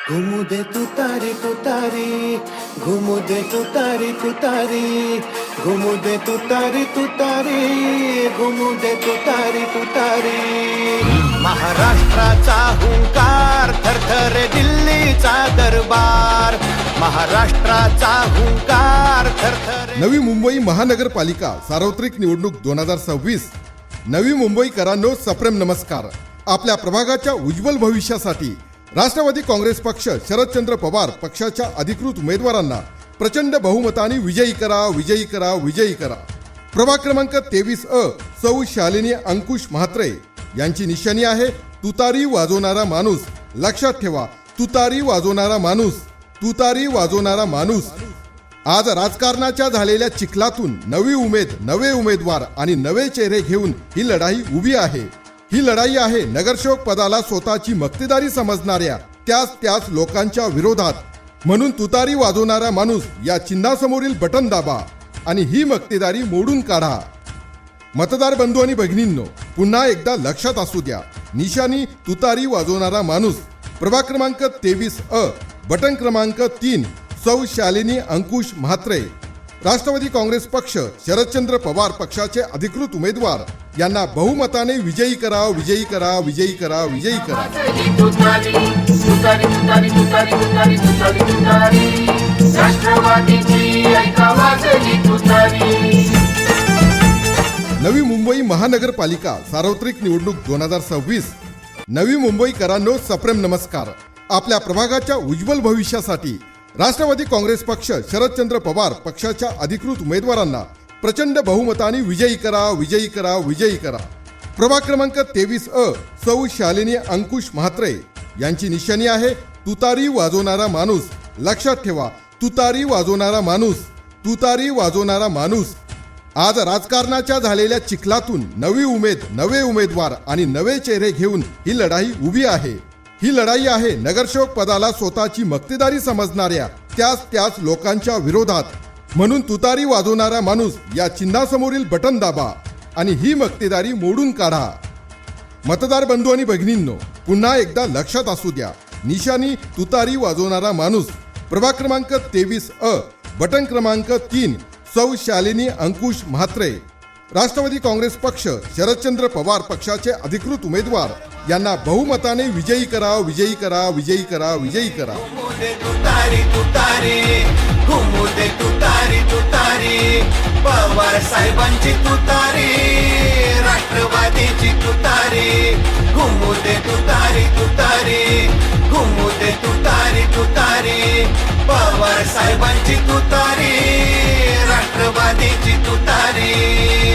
घुमू दे तुतारी तुतारी, घुमू दे तुतारी तुतारी, घुमू दे तुतारी तुतारी, घुमू दे तुतारी तुतारी. महाराष्ट्राचा हुंकार थरथर दिल्लीचा दरबार, महाराष्ट्राचा हुंकार थरथर. नवी मुंबई महानगरपालिका सार्वत्रिक निवडणूक 2026. नवी मुंबईकरांनो सप्रेम नमस्कार. आपल्या प्रभागाच्या उज्ज्वल भविष्यासाठी राष्ट्रवादी काँग्रेस पक्ष शरदचंद्र पवार पक्षाच्या अधिकृत उमेदवारांना प्रचंड बहुमताने विजयी करा, विजयी करा, विजयी करा. प्रभाग क्रमांक 23 सौ शालिनी अंकुश म्हात्रे यांची निशाणी आहे तुतारी वाजवणारा माणूस. लक्षात ठेवा, तुतारी वाजवणारा माणूस, तुतारी वाजवणारा माणूस. आज राजकारणाच्या झालेल्या चिखलातून नवे उमेदवार आणि नवे चेहरे घेऊन ही लढाई उभी आहे. ही लढाई आहे नगरसेवक पदाला स्वतःची मक्तेदारी समजणाऱ्या त्याच लोकांच्या विरोधात. म्हणून तुतारी वाजवणारा माणूस या चिन्हासमोरील बटन दाबा आणि ही मक्तेदारी मोडून काढा. मतदार बंधू आणि भगिनींनो, पुन्हा एकदा लक्षात असू द्या, निशाणी तुतारी वाजवणारा माणूस. प्रभाग क्रमांक 23 बटन क्रमांक 3 सौ शालिनी अंकुश म्हात्रे. राष्ट्रवादी काँग्रेस पक्ष शरदचंद्र पवार पक्षाचे अधिकृत उमेदवार यांना बहुमताने विजयी करा, विजयी करा, विजयी करा, विजयी करा. नवी मुंबई महानगरपालिका सार्वत्रिक निवडणूक 2026. नवी मुंबईकरांनो सप्रेम नमस्कार. आपल्या प्रभागाच्या उज्ज्वल भविष्यासाठी राष्ट्रवादी काँग्रेस पक्ष शरदचंद्र पवार पक्षाच्या अधिकृत उमेदवारांना प्रचंड बहुमताने विजयी करा, विजयी करा, विजयी करा. प्रभाग क्रमांक 23 सौ शालिनी अंकुश म्हात्रे यांची निशाणी आहे तुतारी वाजवणारा माणूस. लक्षात ठेवा, तुतारी वाजवणारा माणूस, तुतारी वाजवणारा माणूस. आज राजकारणाच्या झालेल्या चिखलातून नवे उमेदवार आणि नवे चेहरे घेऊन ही लढाई उभी आहे. ही लढाई आहे नगरसेवक पदाला स्वतःची मक्तेदारी समजणाऱ्या त्याच लोकांच्या विरोधात. म्हणून तुतारी वाजवणारा माणूस या चिन्हासमोरील बटन दाबा आणि ही मक्तेदारी मोडून काढा. मतदार बंधू आणि भगिनींनो, पुन्हा एकदा लक्षात असू द्या, निशाणी तुतारी वाजवणारा माणूस. प्रभाग क्रमांक 23 बटन क्रमांक 3 सौ शालिनी अंकुश म्हात्रे. राष्ट्रवादी काँग्रेस पक्ष शरदचंद्र पवार पक्षाचे अधिकृत उमेदवार यांना बहुमताने विजयी करा, विजयी करा, विजयी करा, विजयी करा. घुमू दे तुतारी तुतारी, घुमू दे तुतारी तुतारी, पवार साहेबांची तुतारी, राष्ट्रवादीची तुतारी. घुमू दे तुतारी तुतारी, घुमू दे तुतारी तुतारी, पवार साहेबांची तुतारी, राष्ट्रवादीची तुतारी.